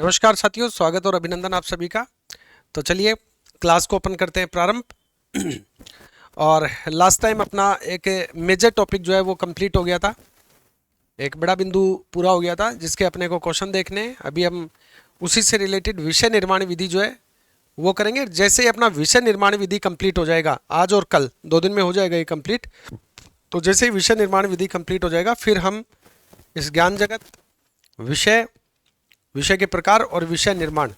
नमस्कार साथियों, स्वागत और अभिनंदन आप सभी का। तो चलिए क्लास को ओपन करते हैं प्रारंभ। और लास्ट टाइम अपना एक मेजर टॉपिक जो है वो कंप्लीट हो गया था, एक बड़ा बिंदु पूरा हो गया था जिसके अपने को क्वेश्चन देखने हैं। अभी हम उसी से रिलेटेड विषय निर्माण विधि जो है वो करेंगे। जैसे ही अपना विषय निर्माण विधि कंप्लीट हो जाएगा, आज और कल 2 दिन में हो जाएगा ये कंप्लीट। तो जैसे ही विषय निर्माण विधि कंप्लीट हो जाएगा, फिर हम इस ज्ञान जगत, विषय, विषय के प्रकार और विषय निर्माण,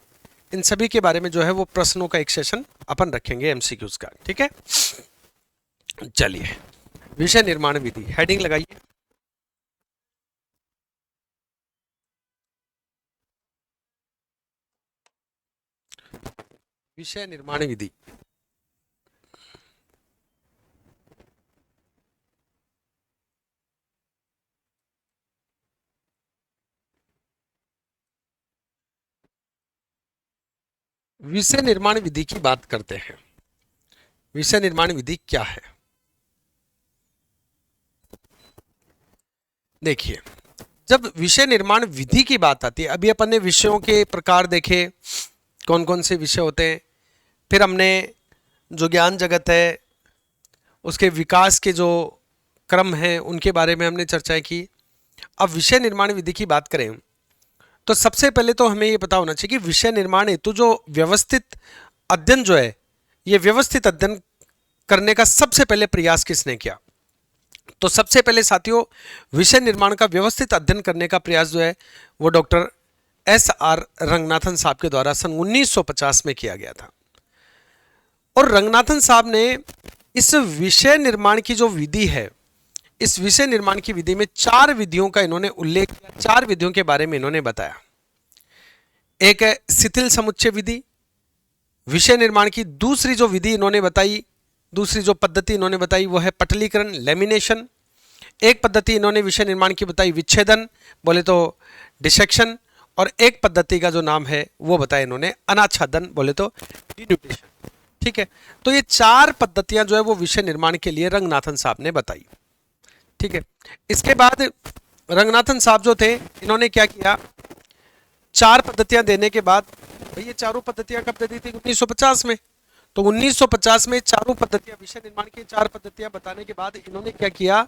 इन सभी के बारे में जो है वो प्रश्नों का एक सेशन अपन रखेंगे, एमसीक्यूज का। ठीक है, चलिए विषय निर्माण विधि हेडिंग लगाइए। विषय निर्माण विधि। विषय निर्माण विधि की बात करते हैं। विषय निर्माण विधि क्या है? देखिए, जब विषय निर्माण विधि की बात आती है, अभी अपन ने विषयों के प्रकार देखे, कौन कौन से विषय होते हैं। फिर हमने जो ज्ञान जगत है उसके विकास के जो क्रम हैं उनके बारे में हमने चर्चा की। अब विषय निर्माण विधि की बात करें तो सबसे पहले तो हमें ये पता होना चाहिए कि विषय निर्माण हेतु जो व्यवस्थित अध्ययन जो है, ये व्यवस्थित अध्ययन करने का सबसे पहले प्रयास किसने किया? तो सबसे पहले साथियों, विषय निर्माण का व्यवस्थित अध्ययन करने का प्रयास जो है वो डॉक्टर एस.आर. रंगनाथन साहब के द्वारा सन 1950 में किया गया था। और रंगनाथन साहब ने इस विषय निर्माण की जो विधि है, इस विषय निर्माण की विधि में 4 विधियों का इन्होंने उल्लेख किया। 4 विधियों के बारे में इन्होंने बताया। एक है शिथिल समुच्चय विधि। विषय निर्माण की दूसरी जो विधि इन्होंने बताई, दूसरी जो पद्धति इन्होंने बताई वो है पटलीकरण, लेमिनेशन। एक पद्धति इन्होंने विषय निर्माण की बताई विच्छेदन, बोले तो डिसेक्शन। और एक पद्धति का जो नाम है वो बताया इन्होंने अनाच्छादन, बोले तो डिन्यूटेशन। ठीक है, तो ये 4 पद्धतियां जो है वो विषय निर्माण के लिए रंगनाथन साहब ने बताई। ठीक है, इसके बाद रंगनाथन साहब जो थे, इन्होंने क्या किया, 4 पद्धतियां देने के बाद, भाई ये चारों पद्धतियां कब दे दी थी? 1950 में। तो 1950 में चारों पद्धतियां, विषय निर्माण की 4 पद्धतियां बताने के बाद इन्होंने क्या किया,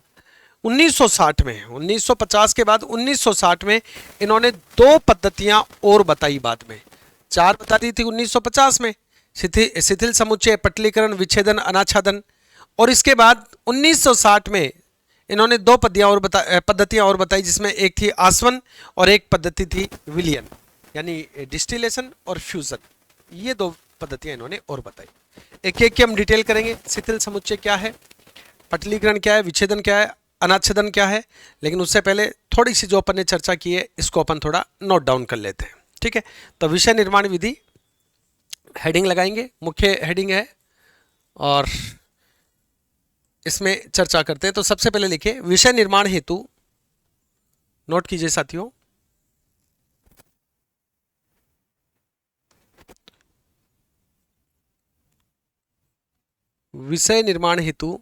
1960 में, 1950 के बाद 1960 में इन्होंने 2 पद्धतियां और बताई। बाद में 4 बता दी थी 1950 में, शिथिल समुच्चय, पटलीकरण, विच्छेदन, अनाच्छादन। और इसके बाद 1960 में इन्होंने 2 पद्धतियां और बताई, जिसमें एक थी आसवन और एक पद्धति थी विलियन, यानी डिस्टिलेशन और फ्यूजन। ये 2 पद्धतियां इन्होंने और बताई। एक एक की हम डिटेल करेंगे। शिथिल समुच्चय क्या है, पटलीकरण क्या है, विच्छेदन क्या है, अनाच्छेदन क्या है। लेकिन उससे पहले थोड़ी सी जो अपन ने चर्चा की है इसको अपन थोड़ा नोट डाउन कर लेते हैं। ठीक है, तो विषय निर्माण विधि हेडिंग लगाएंगे, मुख्य हेडिंग है, और इसमें चर्चा करते हैं। तो सबसे पहले लिखिए विषय निर्माण हेतु, नोट कीजिए साथियों, विषय निर्माण हेतु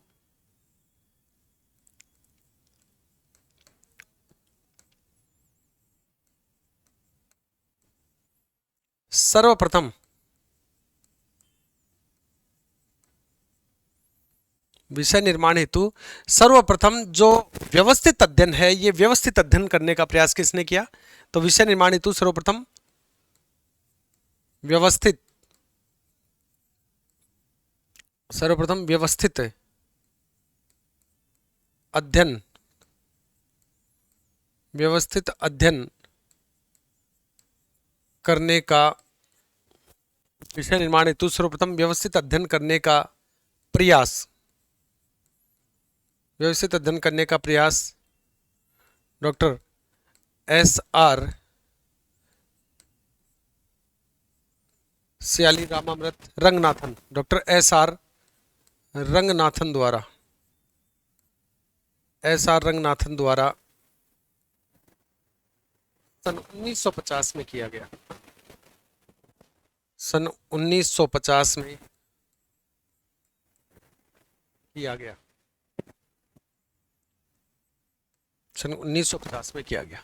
सर्वप्रथम विषय निर्माण हेतु सर्वप्रथम जो व्यवस्थित अध्ययन है, ये व्यवस्थित अध्ययन करने का प्रयास किसने किया? तो विषय निर्माण हेतु सर्वप्रथम व्यवस्थित अध्ययन, व्यवस्थित अध्ययन करने का, विषय निर्माण हेतु सर्वप्रथम व्यवस्थित अध्ययन करने का प्रयास, व्यवस्थित अध्ययन करने का प्रयास doctor SR. सियाली Ramamrita Ranganathan, doctor SR. Ranganathan द्वारा, एस.आर. रंगनाथन द्वारा सन 1950 में किया गया। सन 1950 में किया गया, सन 1950 में किया गया।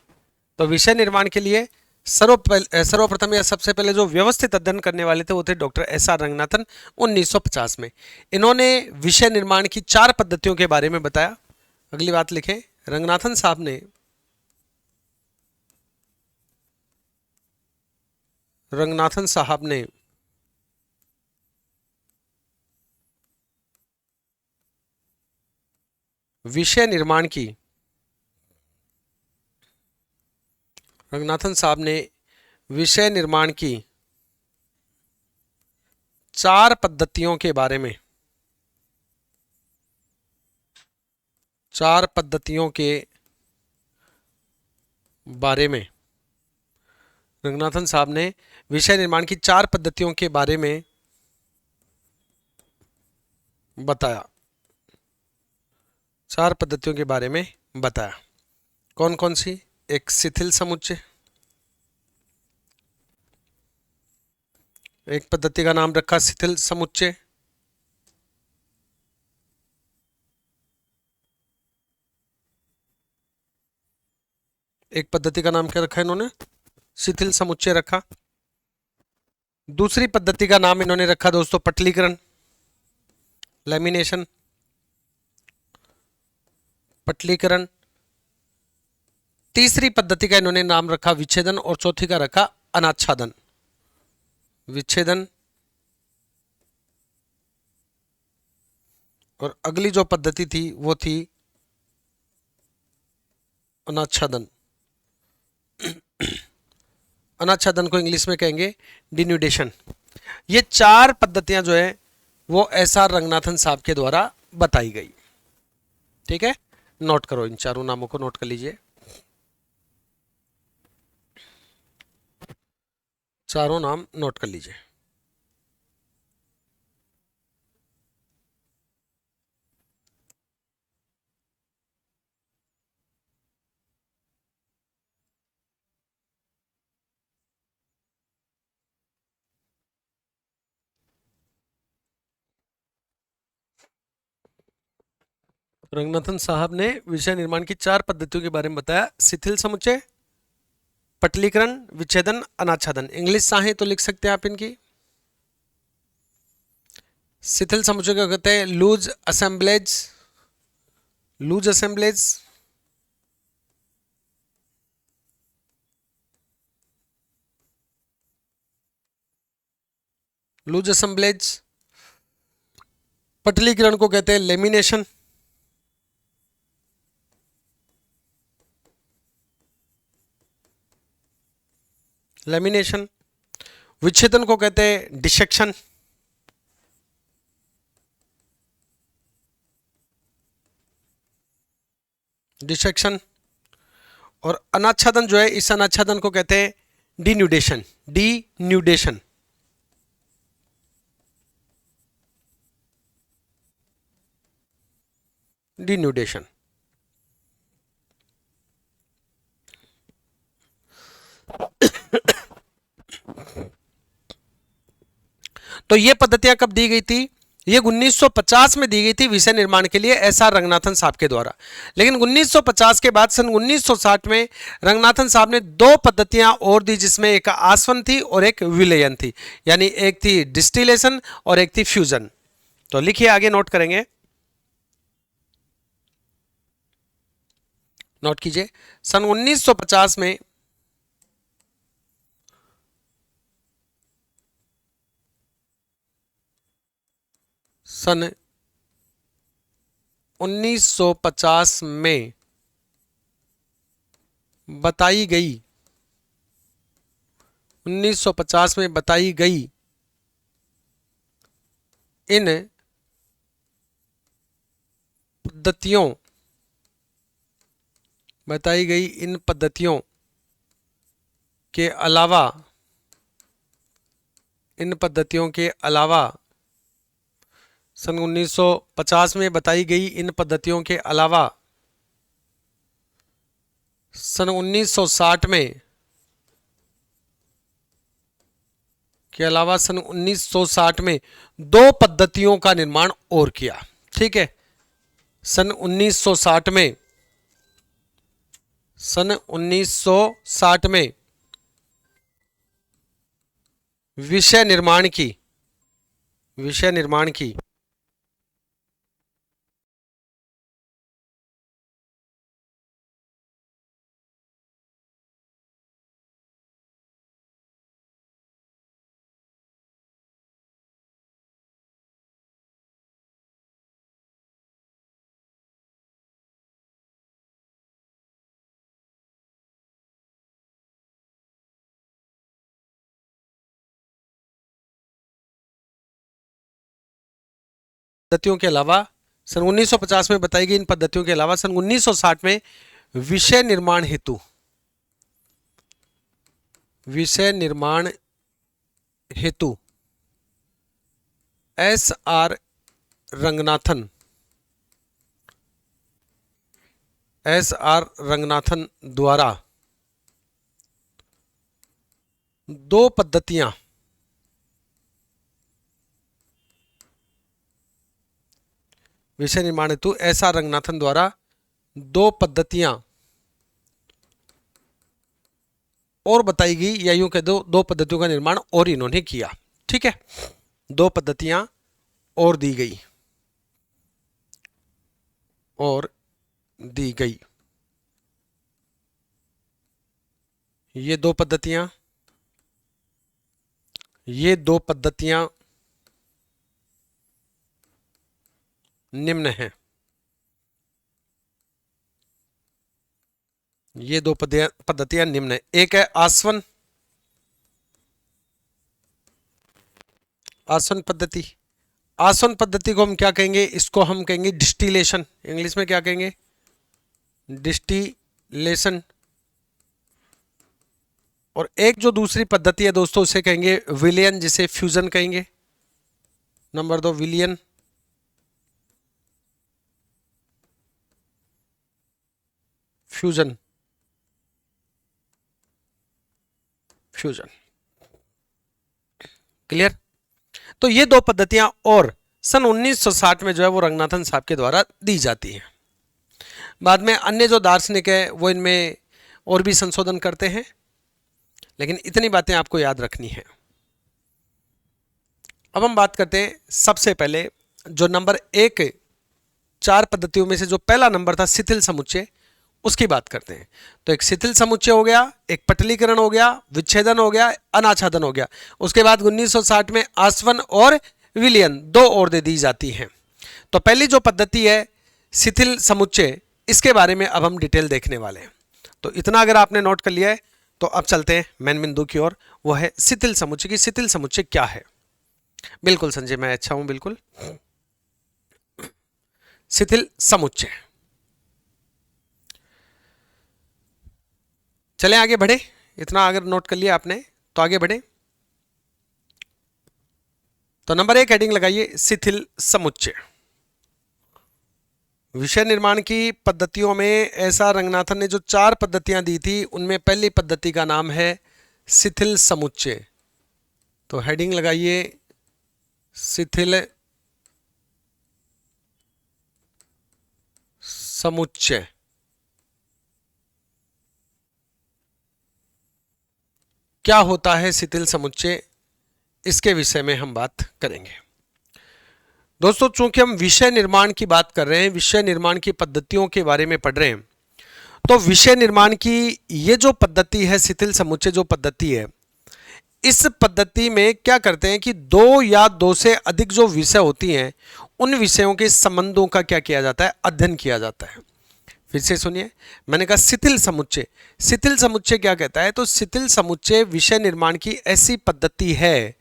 तो विषय निर्माण के लिए सर्वप्रथम या सबसे पहले जो व्यवस्थित अध्ययन करने वाले थे वो थे डॉक्टर एस आर रंगनाथन 1950 में। इन्होंने विषय निर्माण की 4 पद्धतियों के बारे में बताया। अगली बात लिखें, रंगनाथन साहब ने विषय निर्माण की रंगनाथन साहब ने विषय निर्माण की 4 पद्धतियों के बारे में 4 पद्धतियों के बारे में रंगनाथन साहब ने विषय निर्माण की 4 पद्धतियों के बारे में बताया। 4 पद्धतियों के बारे में बताया। कौन कौन सी? एक शिथिल समुच्चय, एक पद्धति का नाम रखा शिथिल समुच्चय। एक पद्धति का नाम क्या रखा इन्होंने? शिथिल समुच्चय रखा। दूसरी पद्धति का नाम इन्होंने रखा दोस्तों पटलीकरण, लैमिनेशन, पटलीकरण। तीसरी पद्धति का इन्होंने नाम रखा विच्छेदन और चौथी का रखा अनाच्छादन। विच्छेदन और अगली जो पद्धति थी वो थी अनाच्छादन। अनाच्छादन को इंग्लिश में कहेंगे डिन्यूडेशन। ये 4 पद्धतियां जो है वो एस आर रंगनाथन साहब के द्वारा बताई गई। ठीक है, नोट करो, इन चारों नामों को नोट कर लीजिए। चारों नाम नोट कर लीजिए। रंगनाथन साहब ने विषय निर्माण की 4 पद्धतियों के बारे में बताया। शिथिल समुच्चय, पटलीकरण, विच्छेदन, अनाच्छादन। इंग्लिश चाहें तो लिख सकते हैं आप इनकी। शिथिल समुच्चय को कहते हैं loose assemblage, loose assemblage. Loose assemblage. पटलीकरण को कहते हैं लेमिनेशन। लेमिनेशन। विच्छेदन को कहते हैं डिसेक्शन। डिसेक्शन। और अनाच्छादन जो है, इस अनाच्छादन को कहते हैं डिन्यूडेशन। डिन्यूडेशन। डिन्यूडेशन। तो ये पद्धतियां कब दी गई थी? ये 1950 में दी गई थी विषय निर्माण के लिए एस आर रंगनाथन साहब के द्वारा। लेकिन 1950 के बाद सन 1960 में रंगनाथन साहब ने 2 पद्धतियां और दी, जिसमें एक आसवन थी और एक विलयन थी। यानी एक थी डिस्टिलेशन और एक थी फ्यूजन। तो लिखिए, आगे नोट करेंगे, नोट कीजिए। सन 1950 में सन 1950 में बताई गई 1950 में बताई गई इन पद्धतियों बताई गई इन पद्धतियों के अलावा इन पद्धतियों के अलावा सन 1950 में बताई गई इन पद्धतियों के अलावा सन 1960 में सन 1960 में 2 पद्धतियों का निर्माण और किया। ठीक है, सन 1960 में विषय निर्माण की, विषय निर्माण की पद्धतियों के अलावा सन 1950 में बताई गई इन पद्धतियों के अलावा सन 1960 में विषय निर्माण हेतु, विषय निर्माण हेतु एस.आर. रंगनाथन, एस.आर. रंगनाथन द्वारा दो पद्धतियां, विषय निर्माण हेतु एस.आर. रंगनाथन द्वारा दो पद्धतियां और बताई गई, या यूं कह दो, दो पद्धतियों का निर्माण और इन्होंने किया। ठीक है, दो पद्धतियां और दी गई, और दी गई। ये दो पद्धतियां, ये दो पद्धतियां निम्न हैं। ये दो पद्धतियां निम्न है। एक है आसवन, आसवन पद्धति। आसवन पद्धति को हम क्या कहेंगे? इसको हम कहेंगे डिस्टिलेशन। इंग्लिश में क्या कहेंगे? डिस्टिलेशन। और एक जो दूसरी पद्धति है दोस्तों, उसे कहेंगे विलियन, जिसे फ्यूजन कहेंगे। नंबर 2 विलियन। Fusion, fusion. क्लियर? तो ये दो पद्धतियां और सन 1960 में जो है वो रंगनाथन साहब के द्वारा दी जाती हैं। बाद में अन्य जो दार्शनिक है वो इनमें और भी संशोधन करते हैं, लेकिन इतनी बातें आपको याद रखनी है। अब हम बात करते हैं सबसे पहले जो नंबर 1 4 पद्धतियों में से जो पहला नंबर था शिथिल समुच्चय, उसकी बात करते हैं। तो एक शिथिल समुच्चय हो गया, एक पटलीकरण हो गया, विच्छेदन हो गया, अनाच्छादन हो गया। उसके बाद 1960 में आसवन और विलयन दो और दे दी जाती हैं। तो पहली जो पद्धति है शिथिल समुच्चय, इसके बारे में अब हम डिटेल देखने वाले हैं। तो इतना अगर आपने नोट कर लिया है तो अब चलते हैं मेन बिंदु की ओर, वो है शिथिल समुच्चय की। शिथिल समुच्चय क्या है? बिल्कुल संजय, मैं अच्छा हूं, बिल्कुल। शिथिल समुच्चय, चले आगे बढ़े। इतना अगर नोट कर लिया आपने तो आगे बढ़े। तो नंबर 1 हेडिंग लगाइए शिथिल समुच्चय। विषय निर्माण की पद्धतियों में एस.आर. रंगनाथन ने जो 4 पद्धतियां दी थी, उनमें पहली पद्धति का नाम है शिथिल समुच्चय। तो हेडिंग लगाइए शिथिल समुच्चय। क्या होता है शिथिल समुच्चय, इसके विषय में हम बात करेंगे। दोस्तों, चूंकि हम विषय निर्माण की बात कर रहे हैं, विषय निर्माण की पद्धतियों के बारे में पढ़ रहे हैं, तो विषय निर्माण की ये जो पद्धति है, शिथिल समुच्चय जो पद्धति है, इस पद्धति में क्या करते हैं कि 2 या 2 से अधिक जो विषय होती हैं, उन विषयों के संबंधों का क्या किया जाता है? अध्ययन किया जाता है। फिर से सुनिए, मैंने कहा शिथिल समुच्चय। शिथिल समुच्चय क्या कहता है? तो शिथिल समुच्चय विषय निर्माण की ऐसी पद्धति है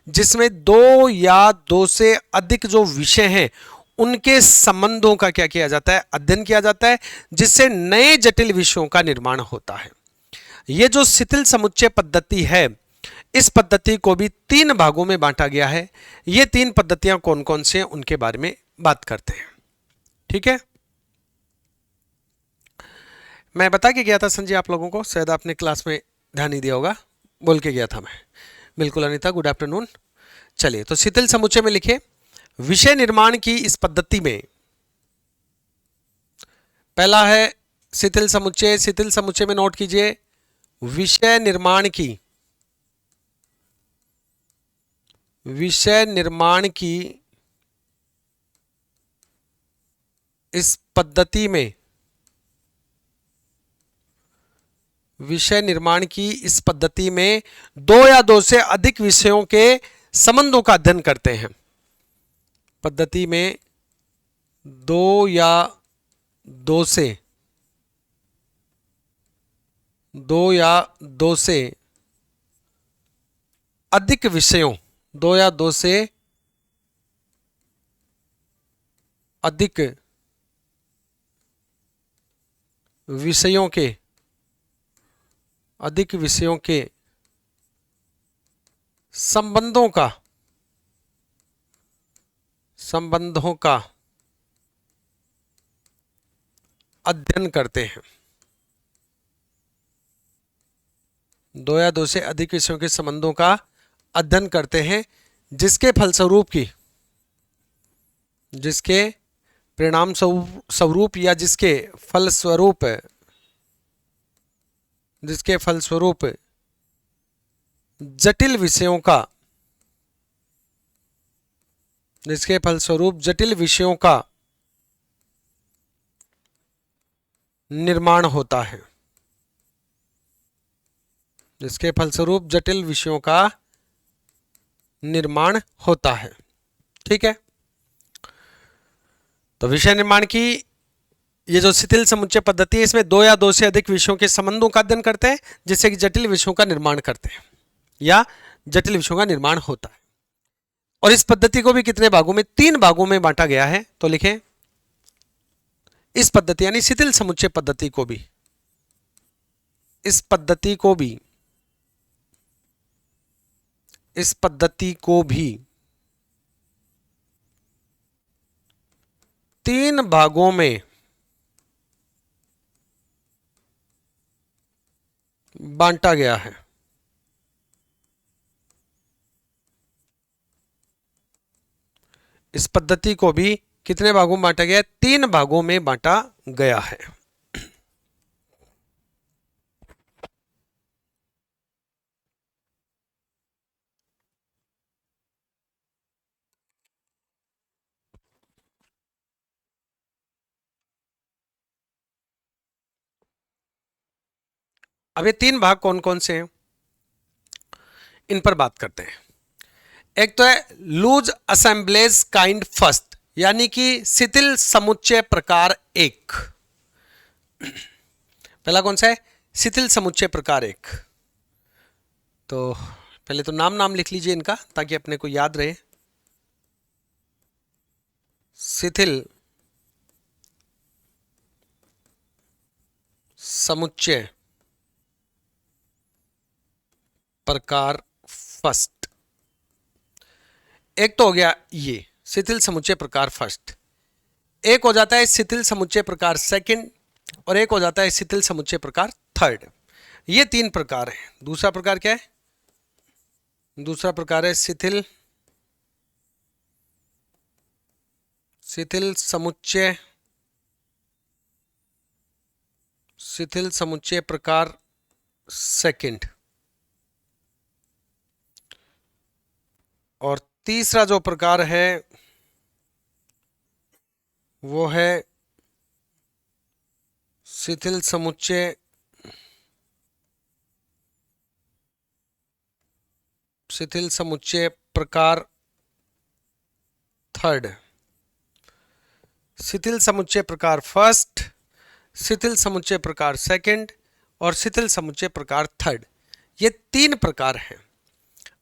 जिसमें 2 या 2 से अधिक जो विषय हैं, उनके संबंधों का क्या किया जाता है? अध्ययन किया जाता है, जिससे नए जटिल विषयों का निर्माण होता है। यह जो शिथिल समुच्चय पद्धति है, इस पद्धति को भी 3 भागों में बांटा गया है। ये 3 पद्धतियां कौन कौन से हैं, उनके बारे में बात करते हैं। ठीक है, मैं बता के गया था संजय आप लोगों को, शायद आपने क्लास में ध्यान नहीं दिया होगा, बोल के गया था मैं। बिल्कुल अनीता, गुड आफ्टरनून। चलिए, तो शिथिल समुच्चय में लिखिए विषय निर्माण की इस पद्धति में पहला है शिथिल समुच्चय। शिथिल समुच्चय में नोट कीजिए विषय निर्माण की विषय निर्माण की इस पद्धति में विषय निर्माण की इस पद्धति में दो या दो से अधिक विषयों के संबंधों का अध्ययन करते हैं। पद्धति में दो या दो से अधिक विषयों, दो या दो से अधिक विषयों के संबंधों का अध्ययन करते हैं। दो या दो से अधिक विषयों के संबंधों का अध्ययन करते हैं जिसके परिणाम स्वरूप या जिसके फलस्वरूप जटिल विषयों का निर्माण होता है। जिसके फलस्वरूप जटिल विषयों का निर्माण होता है। ठीक है, तो विषय निर्माण की ये जो शिथिल समुच्चय पद्धति है, इसमें दो या दो से अधिक विषयों के संबंधों का अध्ययन करते हैं जिससे कि जटिल विषयों का निर्माण करते हैं या जटिल विषयों का निर्माण होता है। और इस पद्धति को भी कितने भागों में, 3 भागों में बांटा गया है। तो लिखें, इस पद्धति यानी शिथिल समुच्चय पद्धति को भी, इस पद्धति को भी 3 भागों में बांटा गया है। इस पद्धति को भी कितने भागों में बांटा गया है? 3 भागों में बांटा गया है। अब ये 3 भाग कौन कौन से हैं, इन पर बात करते हैं। एक तो है लूज असेंबलेज काइंड फर्स्ट, यानी कि शिथिल समुच्चय प्रकार 1। पहला कौन सा है? शिथिल समुच्चय प्रकार 1। तो पहले तो नाम लिख लीजिए इनका ताकि अपने को याद रहे। शिथिल समुच्चय प्रकार फर्स्ट। एक तो हो गया ये शिथिल समुच्चय प्रकार फर्स्ट। एक हो जाता है शिथिल समुच्चय प्रकार सेकंड और एक हो जाता है शिथिल समुच्चय प्रकार थर्ड। ये 3 प्रकार हैं। दूसरा प्रकार क्या है? दूसरा प्रकार है शिथिल समुच्चय प्रकार सेकंड। और तीसरा जो प्रकार है वो है शिथिल समुच्चय प्रकार थर्ड। शिथिल समुच्चय प्रकार फर्स्ट, शिथिल समुच्चय प्रकार सेकंड और शिथिल समुच्चय प्रकार थर्ड। ये 3 प्रकार हैं।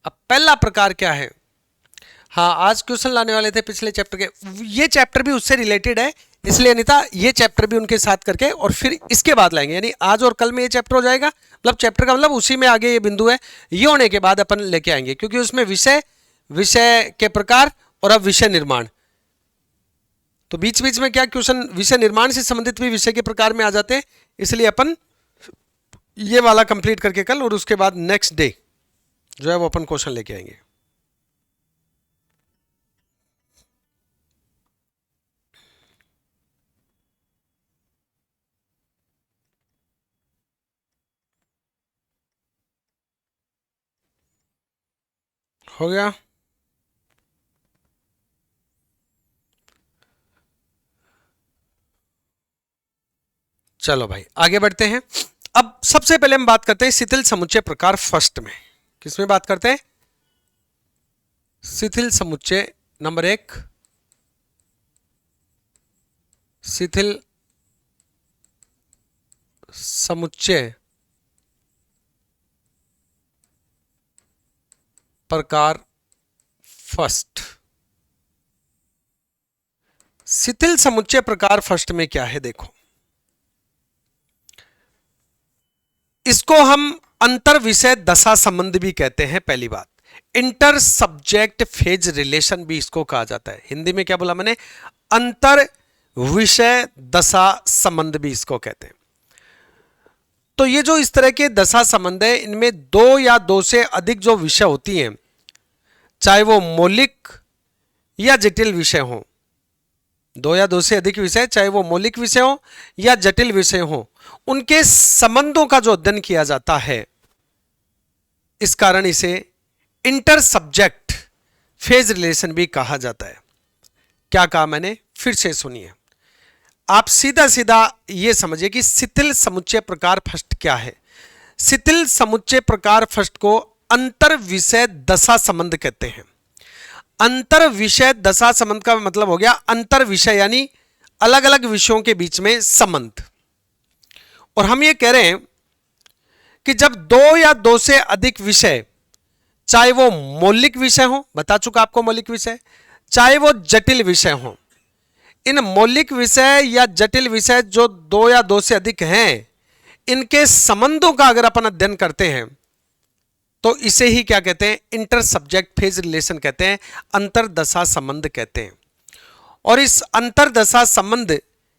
अब पहला प्रकार क्या है? हाँ, आज क्वेश्चन लाने वाले थे पिछले चैप्टर के, ये चैप्टर भी उससे रिलेटेड है, इसलिए अनिता ये चैप्टर भी उनके साथ करके और फिर इसके बाद लाएंगे। यानी आज और कल में ये चैप्टर हो जाएगा, मतलब चैप्टर का मतलब उसी में आगे ये बिंदु है, ये होने के बाद अपन लेके आएंगे, क्योंकि उसमें विषय के प्रकार और अब विषय निर्माण, तो बीच बीच में क्या क्वेश्चन विषय निर्माण से संबंधित भी विषय के प्रकार में आ जाते हैं। इसलिए अपन ये वाला कंप्लीट करके कल और उसके बाद नेक्स्ट डे जो है वो अपन क्वेश्चन लेके आएंगे। हो गया? चलो भाई आगे बढ़ते हैं। अब सबसे पहले हम बात करते हैं शिथिल समुच्चय प्रकार फर्स्ट में। किसमें बात करते हैं? शिथिल समुच्चय नंबर 1, शिथिल समुच्चय प्रकार फर्स्ट। शिथिल समुच्चय प्रकार फर्स्ट में क्या है देखो, इसको हम अंतर विषय दशा संबंध भी कहते हैं। पहली बात, इंटर सब्जेक्ट फेज रिलेशन भी इसको कहा जाता है। हिंदी में क्या बोला मैंने? अंतर विषय दशा संबंध भी इसको कहते हैं। तो ये जो इस तरह के दशा संबंध है, इनमें दो या दो से अधिक जो विषय होती हैं, चाहे वो मौलिक या जटिल विषय हो, दो या दो से अधिक विषय, चाहे वो मौलिक विषय हो या जटिल विषय हो, उनके संबंधों का जो अध्ययन किया जाता है, इस कारण इसे इंटर सब्जेक्ट फेज रिलेशन भी कहा जाता है। क्या कहा मैंने? फिर से सुनिए। आप सीधा सीधा ये समझिए कि शिथिल समुच्चय प्रकार फर्स्ट क्या है। शिथिल समुच्चय प्रकार फर्स्ट को अंतर विषय दशा संबंध कहते हैं। अंतर विषय दशा संबंध का मतलब हो गया अंतर विषय, यानी अलग अलग विषयों के बीच में संबंध। और हम ये कह रहे हैं कि जब दो या दो से अधिक विषय, चाहे वो मौलिक विषय हो, बता चुका आपको मौलिक विषय, चाहे वो जटिल विषय हो, इन मौलिक विषय या जटिल विषय जो दो या दो से अधिक हैं, इनके संबंधों का अगर अपन अध्ययन करते हैं तो इसे ही क्या कहते हैं? इंटर सब्जेक्ट फेज रिलेशन कहते हैं, अंतरदशा संबंध कहते हैं। और इस अंतरदशा संबंध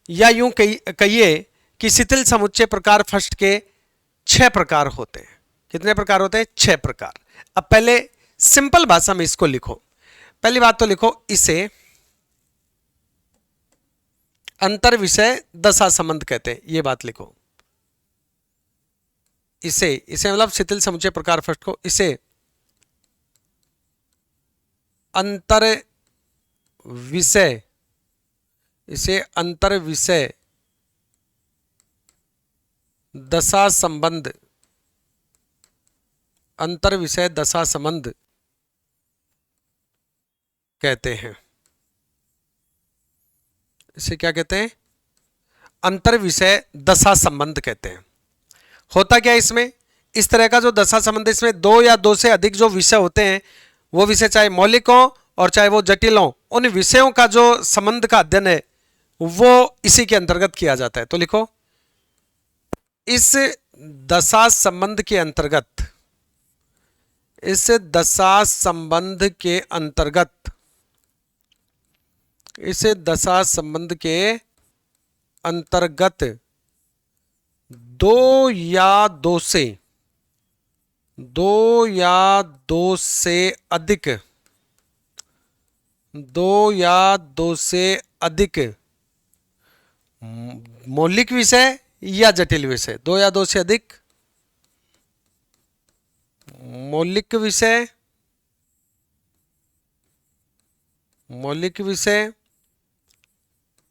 या यूं कहिए कि शिथिल समुच्चय प्रकार फर्स्ट के 6 प्रकार होते हैं। कितने प्रकार होते हैं? 6 प्रकार। अब पहले सिंपल भाषा में इसको लिखो। पहली बात तो लिखो, इसे अंतर विषय दशा संबंध कहते हैं, ये बात लिखो। इसे मतलब शिथिल समुच्चय प्रकार फर्स्ट को इसे अंतर विषय, इसे अंतर विषय दशा संबंध, अंतर विषय दशा संबंध कहते हैं। इसे क्या कहते हैं? अंतर विषय दशा संबंध कहते हैं। होता क्या है इसमें? इस तरह का जो दशा संबंध, इसमें दो या दो से अधिक जो विषय होते हैं, वो विषय चाहे मौलिक हो और चाहे वो जटिल हो, उन विषयों का जो संबंध का अध्ययन है वो इसी के अंतर्गत किया जाता है। तो लिखो, इस दशा संबंध के अंतर्गत, इस दशा संबंध के अंतर्गत, इस दशा संबंध के अंतर्गत दो या दो से अधिक, दो या दो से अधिक मौलिक विषय या जटिल विषय, दो या दो से अधिक मौलिक विषय,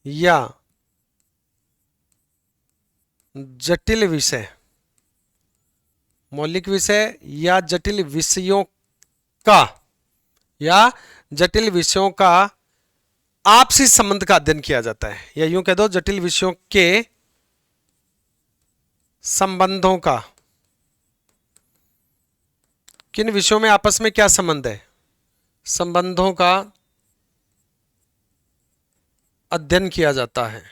या जटिल विषय, मौलिक विषय या जटिल विषयों का, या जटिल विषयों का आपसी संबंध का अध्ययन किया जाता है। या यूं कह दो, जटिल विषयों के संबंधों का। किन विषयों में आपस में क्या संबंध है? संबंधों का अध्ययन किया जाता है,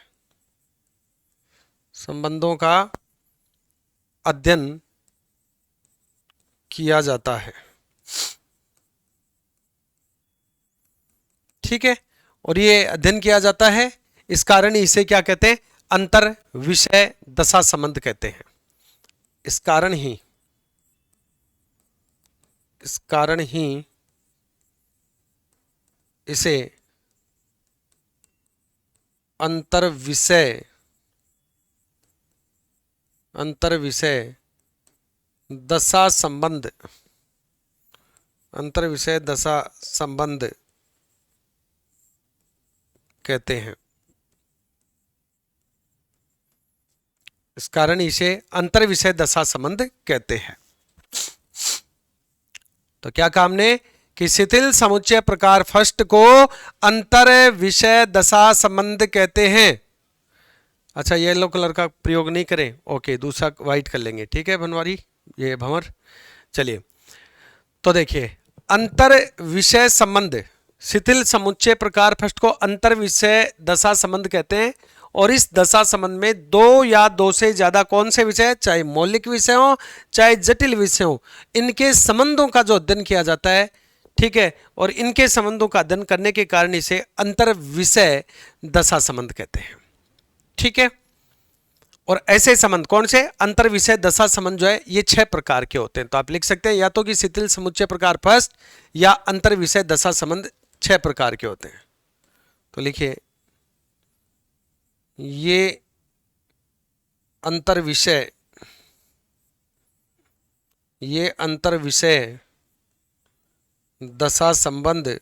संबंधों का अध्ययन किया जाता है। ठीक है, और ये अध्ययन किया जाता है, इस कारण इसे क्या कहते हैं? अंतर विषय दशा संबंध कहते हैं। इस कारण ही इसे अंतर विषय दशा संबंध, अंतर विषय दशा संबंध कहते हैं। इस कारण इसे अंतर विषय दशा संबंध कहते हैं। तो क्या कहा हमने कि शिथिल समुच्चय प्रकार फर्स्ट को अंतर विषय दशा संबंध कहते हैं। अच्छा, येलो कलर का प्रयोग नहीं करें, ओके, दूसरा व्हाइट कर लेंगे, ठीक है बनवारी, ये भंवर। चलिए, तो देखिए, अंतर विषय संबंध, शिथिल समुच्चय प्रकार फर्स्ट को अंतर विषय दशा संबंध कहते हैं। और इस दशा संबंध में दो या दो से ज्यादा कौन से विषय, चाहे मौलिक विषय हो चाहे जटिल विषय हो, इनके संबंधों का जो अध्ययन किया जाता है, ठीक है, और इनके संबंधों का अध्ययन करने के कारण इसे अंतर विषय दशा संबंध कहते हैं। ठीक है, और ऐसे संबंध कौन से, अंतर विषय दशा संबंध जो है ये 6 प्रकार के होते हैं। तो आप लिख सकते हैं या तो कि शिथिल समुच्चय प्रकार फर्स्ट या अंतर विषय दशा संबंध 6 प्रकार के होते हैं। तो लिखिए, ये अंतर विषय दशा संबंध,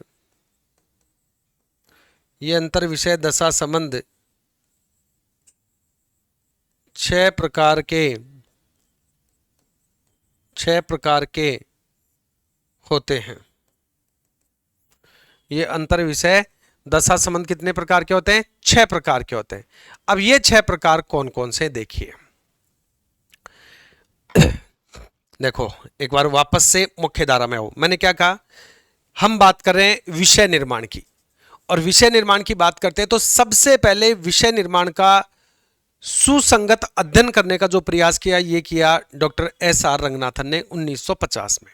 ये अंतर विषय दशा संबंध 6 प्रकार के होते हैं। ये अंतर विषय दशा संबंध कितने प्रकार के होते हैं, 6 प्रकार के होते हैं। अब ये 6 प्रकार कौन कौन से, देखिए, देखो एक बार वापस से मुख्य धारा में आओ। मैंने क्या कहा, हम बात कर रहे हैं विषय निर्माण की, और विषय निर्माण की बात करते हैं तो सबसे पहले विषय निर्माण का सुसंगत अध्ययन करने का जो प्रयास किया, ये किया डॉक्टर एस.आर. रंगनाथन ने 1950 में।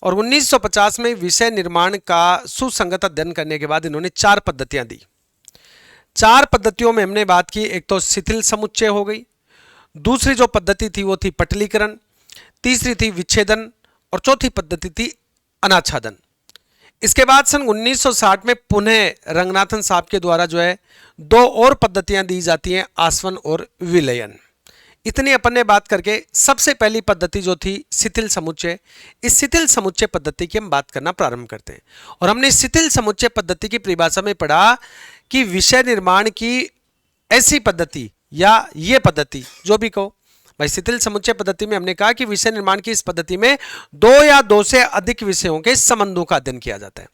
और 1950 में विषय निर्माण का सुसंगत अध्ययन करने के बाद इन्होंने 4 पद्धतियां दी। 4 पद्धतियों में हमने बात की, एक तो शिथिल समुच्चय हो गई, दूसरी जो पद्धति थी वो थी पटलीकरण, तीसरी थी विच्छेदन, और चौथी पद्धति थी अनाच्छादन। इसके बाद सन 1960 में पुनः रंगनाथन साहब के द्वारा जो है 2 और पद्धतियां दी जाती हैं, आसवन और विलयन। इतनी अपन ने बात करके सबसे पहली पद्धति जो थी शिथिल समुच्चय, इस शिथिल समुच्चय पद्धति की हम बात करना प्रारंभ करते हैं। और हमने शिथिल समुच्चय पद्धति की परिभाषा में पढ़ा कि विषय निर्माण की ऐसी पद्धति या ये पद्धति जो भी कहो भाई, शिथिल समुच्चय पद्धति में हमने कहा कि विषय निर्माण की इस पद्धति में 2 या 2 से अधिक विषयों के संबंधों का अध्ययन किया जाता है।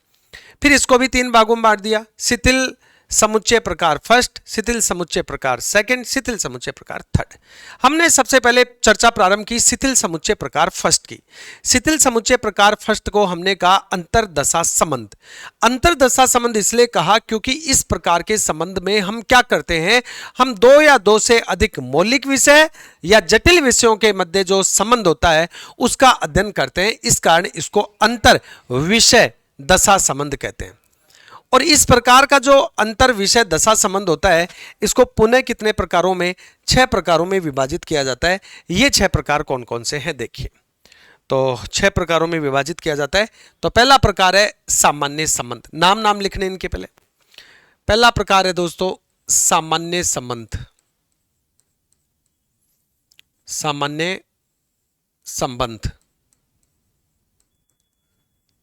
फिर इसको भी 3 भागों में बांट दिया, शिथिल समुच्चय प्रकार फर्स्ट, शिथिल समुच्चय प्रकार सेकंड, शिथिल समुच्चय प्रकार थर्ड। हमने सबसे पहले चर्चा प्रारंभ की शिथिल समुच्चय प्रकार फर्स्ट की। शिथिल समुच्चय प्रकार फर्स्ट को हमने कहा अंतरदशा संबंध। अंतरदशा संबंध इसलिए कहा क्योंकि इस प्रकार के संबंध में हम क्या करते हैं, हम 2 या 2 से अधिक मौलिक विषय या जटिल विषयों के मध्य जो संबंध होता है उसका अध्ययन करते हैं। इस कारण इसको अंतर विषय दशा संबंध कहते हैं। और इस प्रकार का जो अंतर विषय दशा संबंध होता है, इसको पुनः कितने प्रकारों में, 6 प्रकारों में विभाजित किया जाता है। ये 6 प्रकार कौन कौन से हैं, देखिए। तो 6 प्रकारों में विभाजित किया जाता है। तो पहला प्रकार है सामान्य संबंध। नाम लिखने इनके पहले। पहला प्रकार है दोस्तों सामान्य संबंध। सामान्य संबंध,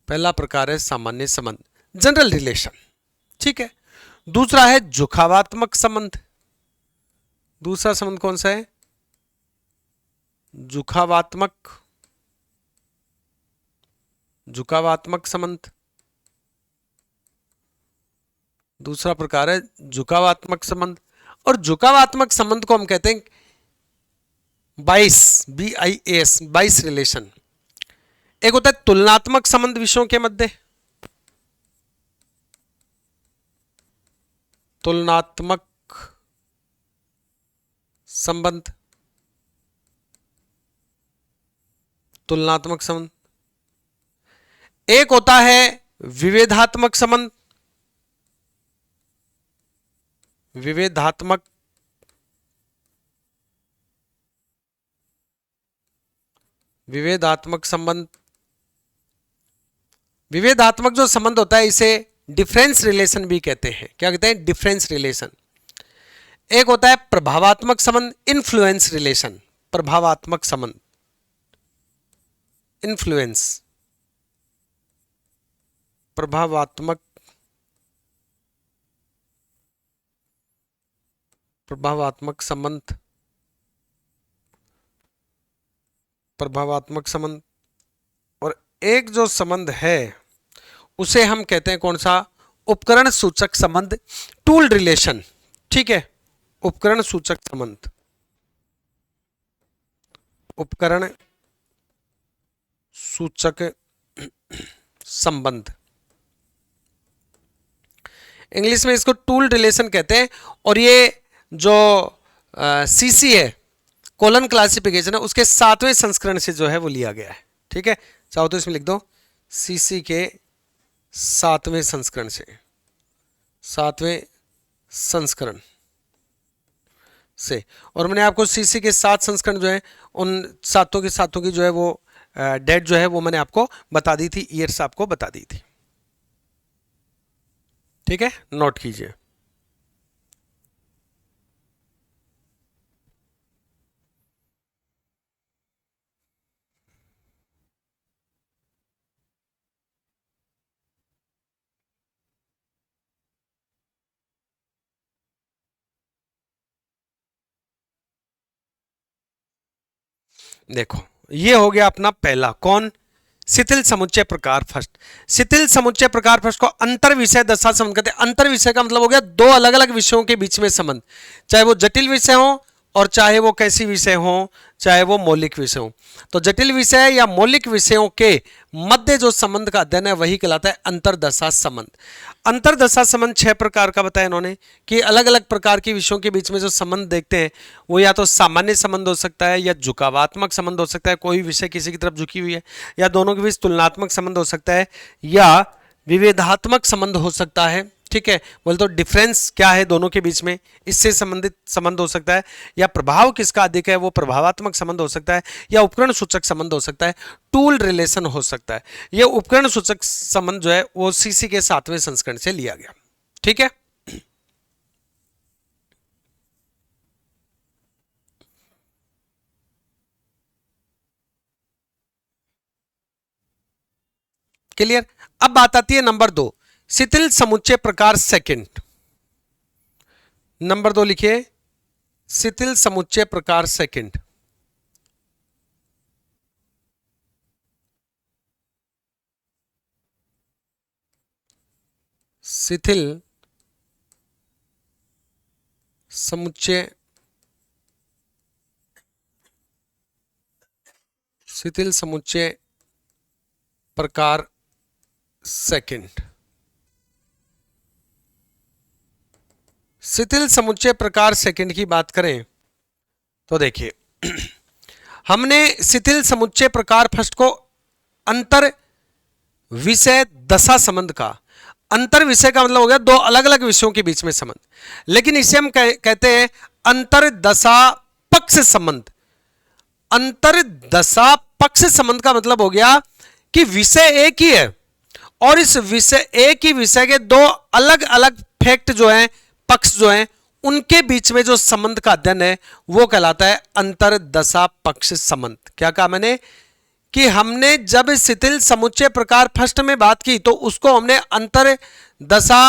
पहला प्रकार है सामान्य संबंध, जनरल रिलेशन। ठीक है। दूसरा है झुकावात्मक संबंध। दूसरा संबंध कौन सा है, झुकावात्मक संबंध। दूसरा प्रकार है झुकावात्मक संबंध। और झुकावात्मक संबंध को हम कहते हैं बाइस, BIAS, बाइस रिलेशन। एक होता है तुलनात्मक संबंध विषयों के मध्य, तुलनात्मक संबंध, तुलनात्मक संबंध। एक होता है विभेदात्मक संबंध, विभेदात्मक संबंध। विभेदात्मक जो संबंध होता है इसे डिफरेंस रिलेशन भी कहते हैं। क्या कहते हैं, डिफरेंस रिलेशन। एक होता है प्रभावात्मक संबंध, इन्फ्लुएंस रिलेशन। प्रभावात्मक संबंध, इन्फ्लुएंस, प्रभावात्मक संबंध। प्रभावात्मक संबंध। और एक जो संबंध है उसे हम कहते हैं कौन सा? उपकरण सूचक संबंध, टूल रिलेशन। ठीक है, उपकरण सूचक संबंध, उपकरण सूचक संबंध, इंग्लिश में इसको टूल रिलेशन कहते हैं। और ये जो सीसी है, कोलन क्लासिफिकेशन है, उसके 7वें संस्करण से जो है वो लिया गया है। ठीक है, चाहो तो इसमें लिख दो सीसी के 7वें संस्करण से, 7वें संस्करण से। और मैंने आपको सीसी के 7 संस्करण जो है उन सातों के सातों की जो है वो डेट जो है वो मैंने आपको बता दी थी, ईयर्स आपको बता दी थी। ठीक है, नोट कीजिए। देखो, ये हो गया अपना पहला, कौन? शिथिल समुच्चय प्रकार फर्स्ट। शिथिल समुच्चय प्रकार फर्स्ट को अंतर विषय दशा संबंध कहते हैं। अंतर विषय का मतलब हो गया दो अलग अलग विषयों के बीच में संबंध, चाहे वो जटिल विषय हो और चाहे वो कैसी विषय हो, चाहे वो मौलिक विषय हो। तो जटिल विषय या मौलिक विषयों के मध्य जो संबंध का अध्ययन है वही कहलाता है अंतरदशा संबंध। अंतरदशा संबंध 6 प्रकार का बताया इन्होंने कि अलग अलग प्रकार के विषयों के बीच में जो संबंध देखते हैं वो या तो सामान्य संबंध हो सकता है, या झुकावात्मक संबंध हो सकता है, कोई विषय किसी की तरफ झुकी हुई है, या दोनों के बीच तुलनात्मक संबंध हो सकता है, या विभेदात्मक संबंध हो सकता है। ठीक है, बोले तो डिफरेंस क्या है दोनों के बीच में, इससे संबंधित संबंध हो सकता है, या प्रभाव किसका अधिक है वो प्रभावात्मक संबंध हो सकता है, या उपकरण सूचक संबंध हो सकता है, टूल रिलेशन हो सकता है। ये उपकरण सूचक संबंध जो है वो सीसी के 7वें संस्करण से लिया गया। ठीक है, क्लियर। अब बात आती है नंबर 2, शिथिल समुच्चय प्रकार सेकंड। नंबर 2 लिखिए, शिथिल समुच्चय प्रकार सेकंड। शिथिल समुच्चय, शिथिल समुच्चय प्रकार सेकंड। शिथिल समुच्चय प्रकार सेकंड की बात करें तो देखिए, हमने शिथिल समुच्चय प्रकार फर्स्ट को अंतर विषय दशा संबंध का, अंतर विषय का मतलब हो गया दो अलग अलग विषयों के बीच में संबंध, लेकिन इसे हम कहते हैं अंतर दशा पक्ष संबंध। अंतर दशा पक्ष संबंध का मतलब हो गया कि विषय एक ही है और इस विषय एक ही विषय के दो अलग अलग फैक्ट जो हैं, पक्ष जो हैं, उनके बीच में जो संबंध का अध्ययन है वो कहलाता है अंतर दशा पक्ष संबंध। क्या कहा मैंने कि हमने जब शिथिल समुच्चय प्रकार फर्स्ट में बात की तो उसको हमने अंतर दशा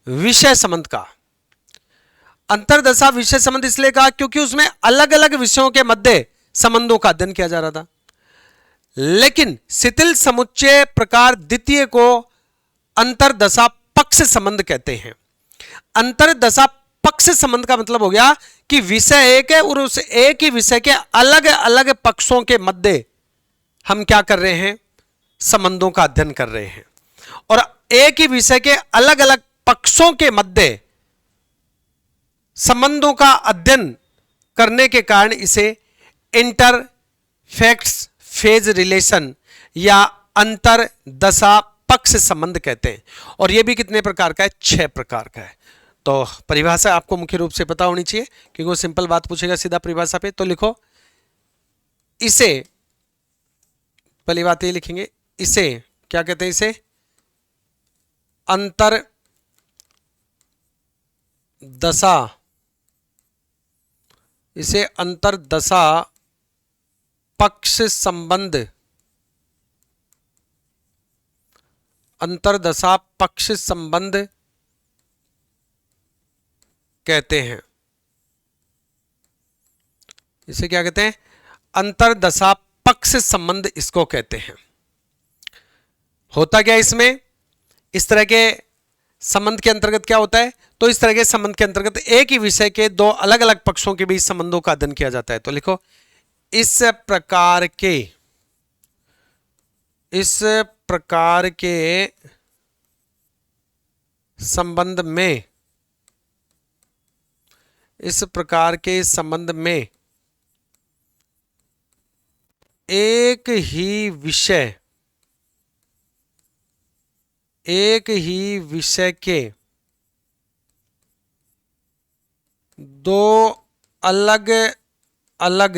विषय संबंध का, अंतर दशा विषय संबंध इसलिए कहा क्योंकि उसमें अलग अलग विषयों के मध्य संबंधों का अध्ययन किया जा रहा था। लेकिन शिथिल समुच्चय प्रकार द्वितीय को अंतरदशा पक्ष संबंध कहते हैं। अंतरदशा पक्ष संबंध का मतलब हो गया कि विषय एक है और उस एक ही विषय के अलग अलग पक्षों के मध्य हम क्या कर रहे हैं, संबंधों का अध्ययन कर रहे हैं, और एक ही विषय के अलग अलग पक्षों के मध्य संबंधों का अध्ययन करने के कारण इसे इंटरफेक्ट्स फेज रिलेशन या अंतर दशा पक्ष संबंध कहते हैं। और यह भी कितने प्रकार का है? 6 प्रकार का है। तो परिभाषा आपको मुख्य रूप से पता होनी चाहिए क्योंकि वो सिंपल बात पूछेगा सीधा परिभाषा पे। तो लिखो, इसे, पहली बात ये लिखेंगे, इसे क्या कहते हैं? इसे अंतर दशा, इसे अंतर दशा पक्ष संबंध, अंतरदशा पक्ष संबंध कहते हैं। इसे क्या कहते हैं? अंतरदशा पक्ष संबंध इसको कहते हैं। होता क्या इसमें, इस तरह के संबंध के अंतर्गत क्या होता है, तो इस तरह के संबंध के अंतर्गत एक ही विषय के दो अलग अलग पक्षों के बीच संबंधों का अध्ययन किया जाता है। तो लिखो, इस प्रकार के संबंध में, इस प्रकार के संबंध में एक ही विषय के दो अलग अलग,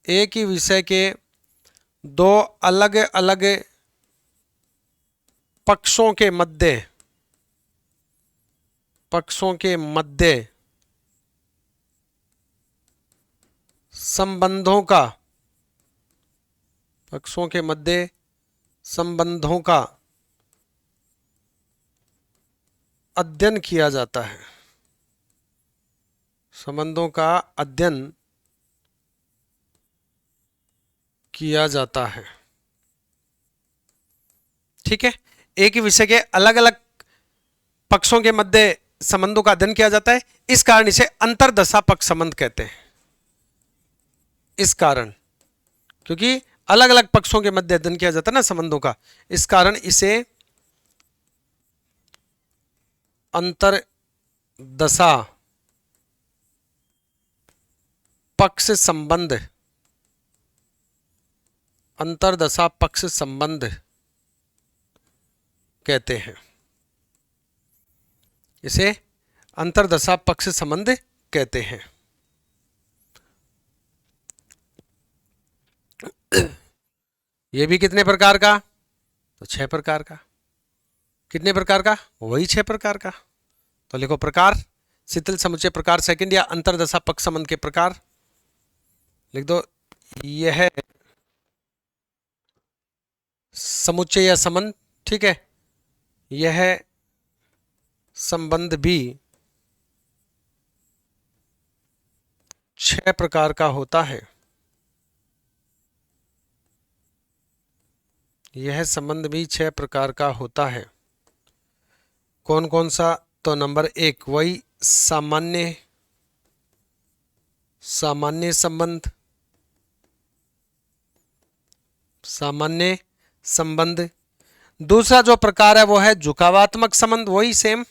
एक ही विषय के दो अलग अलग पक्षों के मध्य संबंधों का अध्ययन किया जाता है। संबंधों का अध्ययन किया जाता है। ठीक है, एक ही विषय के अलग अलग पक्षों के मध्य संबंधों का अध्ययन किया जाता है, इस कारण इसे अंतरदशा पक्ष संबंध कहते हैं। इस कारण, क्योंकि अलग अलग पक्षों के मध्य अध्ययन किया जाता है ना संबंधों का, इस कारण इसे अंतरदशा पक्ष संबंध कहते हैं। इसे अंतरदशा पक्ष संबंध कहते हैं। ये भी कितने प्रकार का, तो 6 प्रकार का। कितने प्रकार का, वही 6 प्रकार का। तो लिखो प्रकार, शिथिल समुच्चय प्रकार सेकंड या अंतरदशा पक्ष संबंध के प्रकार लिख दो। यह समुच्चय या संबंध, ठीक है, यह संबंध भी 6 प्रकार का होता है। यह संबंध भी 6 प्रकार का होता है। कौन कौन सा, तो नंबर 1 वही सामान्य संबंध। दूसरा जो प्रकार है वो है झुकावात्मक संबंध, वही सेम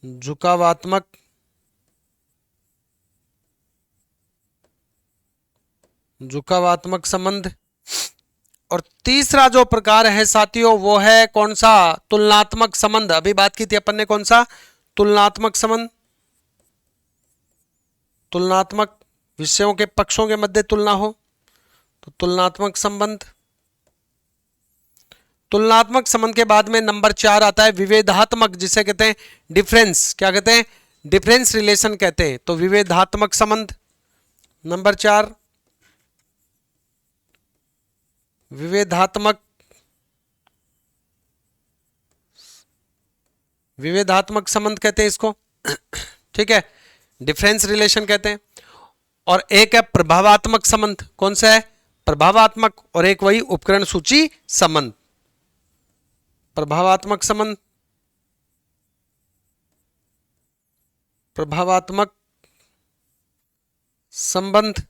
झुकावात्मक संबंध। और तीसरा जो प्रकार है साथियों वो है कौन सा, तुलनात्मक संबंध। अभी बात की थी अपन ने कौन सा, तुलनात्मक संबंध। तुलनात्मक, विषयों के पक्षों के मध्य तुलना हो तो तुलनात्मक संबंध। तुलनात्मक संबंध के बाद में नंबर 4 आता है विभेदात्मक, जिसे कहते हैं डिफरेंस। क्या कहते हैं, डिफरेंस रिलेशन कहते हैं। तो विभेदात्मक संबंध नंबर 4, विभेदात्मक संबंध कहते हैं इसको। ठीक है, डिफरेंस रिलेशन कहते हैं। और एक है प्रभावात्मक संबंध। कौन सा है, प्रभावात्मक। और एक वही उपकरण सूची संबंध। प्रभावात्मक संबंध, प्रभावात्मक संबंध,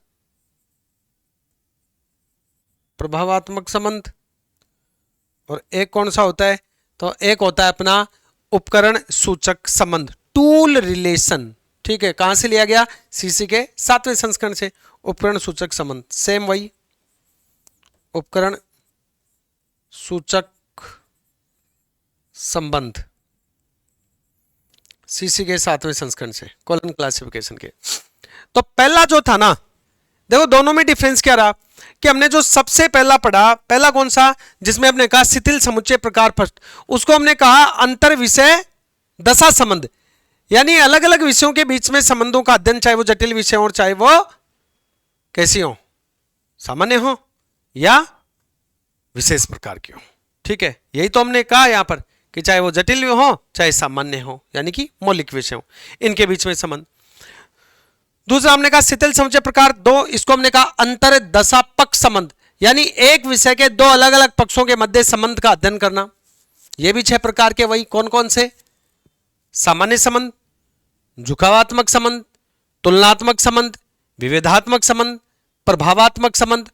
प्रभावात्मक संबंध। और एक कौन सा होता है, तो एक होता है अपना उपकरण सूचक संबंध, टूल रिलेशन। ठीक है, कहां से लिया गया, सीसी के 7वें संस्करण से। उपकरण सूचक संबंध सेम वही, उपकरण सूचक संबंध, सीसी के 7वें संस्करण से, कॉलन क्लासिफिकेशन के। तो पहला जो था ना, देखो दोनों में डिफरेंस क्या रहा कि हमने जो सबसे पहला पढ़ा, पहला कौन सा, जिसमें हमने कहा शिथिल समुच्चय प्रकार फर्स्ट, उसको हमने कहा अंतर विषय दशा संबंध। यानी अलग अलग विषयों के बीच में संबंधों का अध्ययन, चाहे वो जटिल विषय हो, चाहे वो कैसी हो, सामान्य हो या विशेष प्रकार की हो। ठीक है, यही तो हमने कहा यहां पर कि चाहे वो जटिल हो चाहे सामान्य हो, यानी कि मौलिक विषय हो, इनके बीच में संबंध। दूसरा हमने कहा शिथिल समुच्चय प्रकार 2, इसको हमने कहा अंतर दशा पक्ष संबंध, यानी एक विषय के दो अलग अलग पक्षों के मध्य संबंध का अध्ययन करना। ये भी 6 प्रकार के, वही कौन कौन से? सामान्य संबंध, झुकावात्मक संबंध, तुलनात्मक संबंध, विभेदात्मक संबंध, प्रभावात्मक संबंध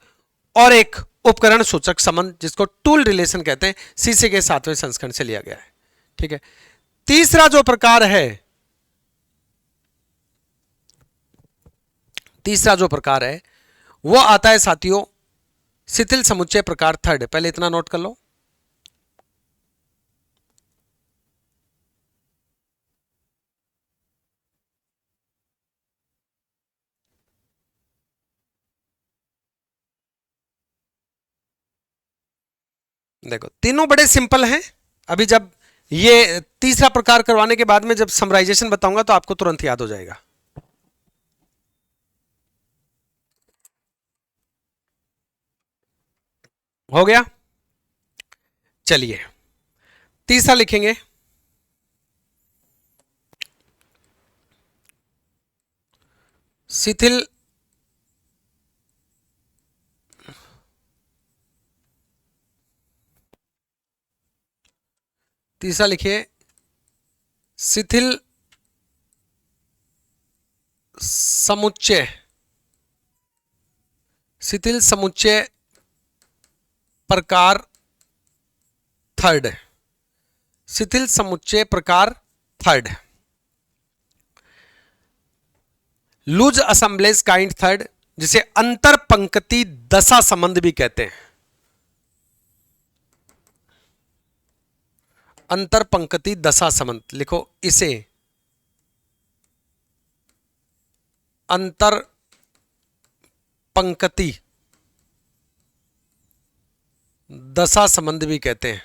और एक उपकरण सूचक संबंध, जिसको टूल रिलेशन कहते हैं। सीसी के 7वें संस्करण से लिया गया है। ठीक है। तीसरा जो प्रकार है, वो आता है साथियों शिथिल समुच्चय प्रकार 3। पहले इतना नोट कर लो। देखो तीनों बड़े सिंपल हैं। अभी जब ये तीसरा प्रकार करवाने के बाद में जब समराइजेशन बताऊंगा तो आपको तुरंत याद हो जाएगा। हो गया? चलिए तीसरा लिखेंगे। शिथिल तीसरा लिखिए शिथिल समुच्चय प्रकार 3। शिथिल समुच्चय प्रकार 3, लूज असेंबलेज काइंड 3, जिसे अंतर पंक्ति दशा संबंध भी कहते हैं। अंतर पंक्ति दशा संबंध लिखो इसे, अंतर पंक्ति दशा संबंध भी कहते हैं।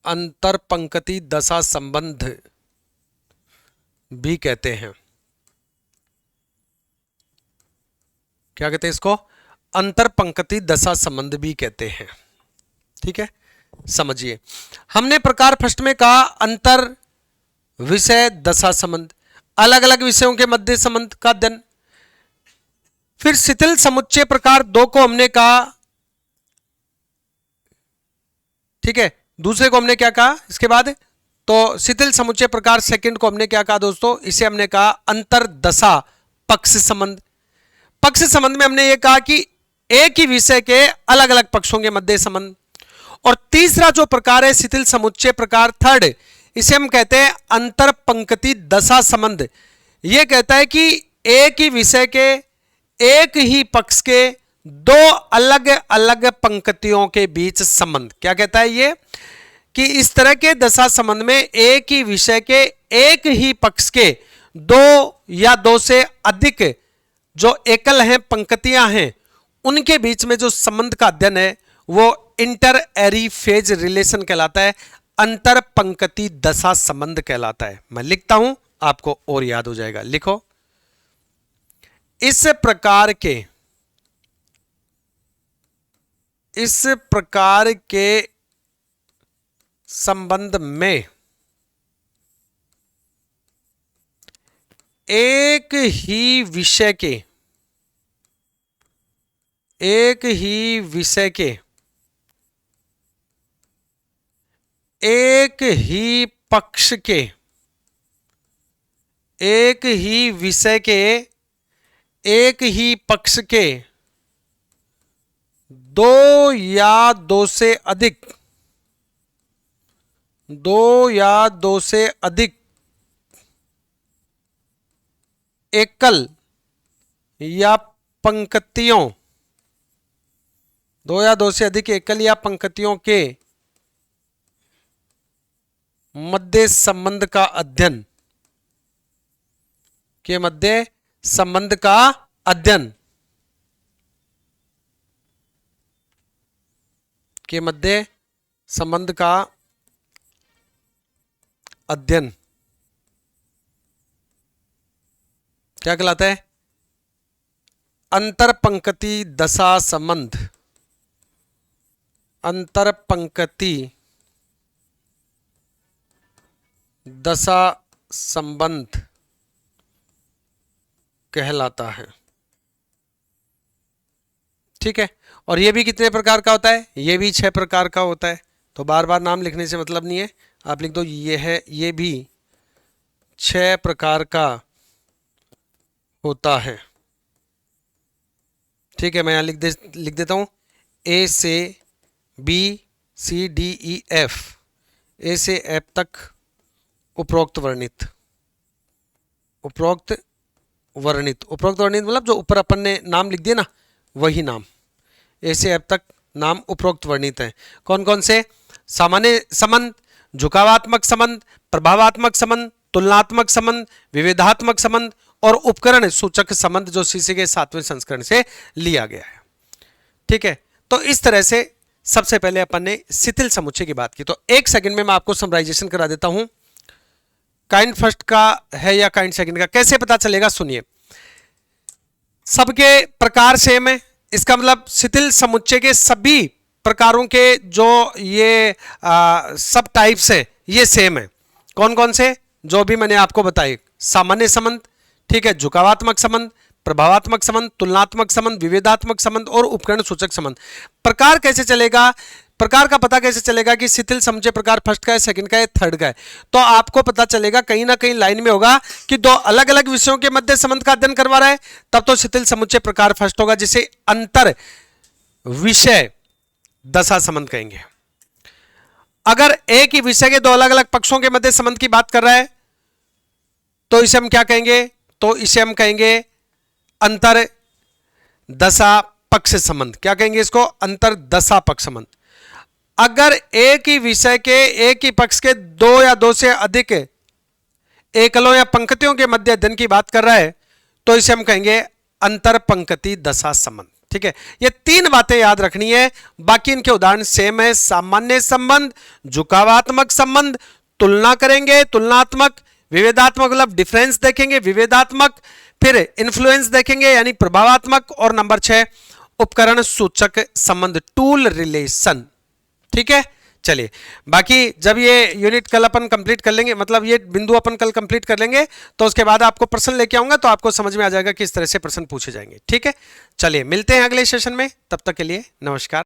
अंतर पंक्ति दशा संबंध भी कहते हैं। क्या कहते हैं इसको? अंतर पंक्ति दशा संबंध भी कहते हैं। ठीक है, समझिए। हमने प्रकार फर्स्ट में कहा अंतर विषय दशा संबंध, अलग अलग विषयों के मध्य संबंध का अध्ययन। फिर शिथिल समुच्चय प्रकार 2 को हमने कहा, ठीक है, दूसरे को हमने क्या कहा इसके बाद? तो शिथिल समुच्चय प्रकार 2 को हमने क्या कहा दोस्तों? इसे हमने कहा अंतर दशा पक्ष संबंध। पक्ष संबंध में हमने ये कहा कि एक ही विषय के अलग अलग पक्षों के मध्य संबंध। और तीसरा जो प्रकार है शिथिल समुच्चय प्रकार 3, इसे हम कहते हैं अंतर पंक्ति दशा संबंध। यह कहता है कि एक ही विषय के एक ही पक्ष के दो अलग अलग पंक्तियों के बीच संबंध। क्या कहता है ये? कि इस तरह के दशा संबंध में एक ही विषय के एक ही पक्ष के दो या दो से अधिक जो एकल हैं पंक्तियां हैं, उनके बीच में जो संबंध का अध्ययन है वो इंटर एरी फेज रिलेशन कहलाता है, अंतर पंक्ति दशा संबंध कहलाता है। मैं लिखता हूं, आपको और याद हो जाएगा। लिखो, इस प्रकार के संबंध में एक ही विषय के एक ही पक्ष के एक ही विषय के एक ही पक्ष के दो या दो से अधिक एकल या पंक्तियों, दो या दो से अधिक एकल या पंक्तियों के मध्य संबंध का अध्ययन क्या कहलाता है? अंतर पंक्ति दशा संबंध। अंतर पंक्ति दशा संबंध कहलाता है। ठीक है, और ये भी कितने प्रकार का होता है, ये भी 6 प्रकार का होता है। तो बार बार नाम लिखने से मतलब नहीं है, आप लिख दो ये है, ये भी 6 प्रकार का होता है। ठीक है, मैं यहाँ लिख देता हूँ ए से B C D E F, A से एफ तक उपरोक्त वर्णित। उपरोक्त वर्णित मतलब जो ऊपर अपन ने नाम लिख दिया ना, वही नाम। ए से एफ तक नाम उपरोक्त वर्णित है। कौन कौन से? सामान्य संबंध, झुकावात्मक संबंध, प्रभावात्मक संबंध, तुलनात्मक संबंध, विविधात्मक संबंध और उपकरण सूचक संबंध, जो सीसी के 7वें संस्करण से लिया गया है। ठीक है, तो इस तरह से सबसे पहले अपन ने शिथिल समुच्चय की बात की। तो एक सेकंड में मैं आपको समराइजेशन करा देता हूं, काइंड फर्स्ट का है या काइंड सेकंड का, कैसे पता चलेगा? सुनिए, सबके प्रकार सेम है, इसका मतलब शिथिल समुच्चय के सभी प्रकारों के जो ये सब टाइप्स है ये सेम है। कौन कौन से? जो भी मैंने आपको बताए, सामान्य संबंध, ठीक है, झुकावात्मक संबंध, प्रभावात्मक संबंध, तुलनात्मक संबंध, विविधात्मक संबंध और उपकरण सूचक संबंध। प्रकार कैसे चलेगा? प्रकार का पता कैसे चलेगा कि शिथिल समुच्चय प्रकार फर्स्ट का है, सेकंड का है, थर्ड का है? तो आपको पता चलेगा कहीं ना कहीं लाइन में होगा कि दो अलग अलग विषयों के मध्य संबंध का अध्ययन करवा रहा है, तब तो शिथिल समुच्चय प्रकार फर्स्ट होगा, जिसे अंतर विषय दशा संबंध कहेंगे। अगर एक ही विषय के दो अलग अलग पक्षों के मध्य संबंध की बात कर रहा है तो इसे हम क्या कहेंगे? तो इसे हम कहेंगे अंतर दशा पक्ष संबंध। क्या कहेंगे इसको? अंतर दशा पक्ष संबंध। अगर एक ही विषय के एक ही पक्ष के दो या दो से अधिक एकलों या पंक्तियों के मध्य अध्ययन की बात कर रहा है तो इसे हम कहेंगे अंतर पंक्ति दशा संबंध। ठीक है, ये 3 बातें याद रखनी है, बाकी इनके उदाहरण सेम है। सामान्य संबंध, झुकावात्मक संबंध, तुलना करेंगे, तुलनात्मक, विवेदात्मक मतलब डिफरेंस देखेंगे, विवेदात्मक, फिर इन्फ्लुएंस देखेंगे यानी प्रभावात्मक, और नंबर 6 उपकरण सूचक संबंध, टूल रिलेशन। ठीक है, चलिए बाकी जब ये यूनिट कल अपन कंप्लीट कर लेंगे, मतलब ये बिंदु अपन कल कंप्लीट कर लेंगे, तो उसके बाद आपको प्रश्न लेके आऊंगा तो आपको समझ में आ जाएगा कि इस तरह से प्रश्न पूछे जाएंगे। ठीक है, चलिए मिलते हैं अगले सेशन में, तब तक के लिए नमस्कार।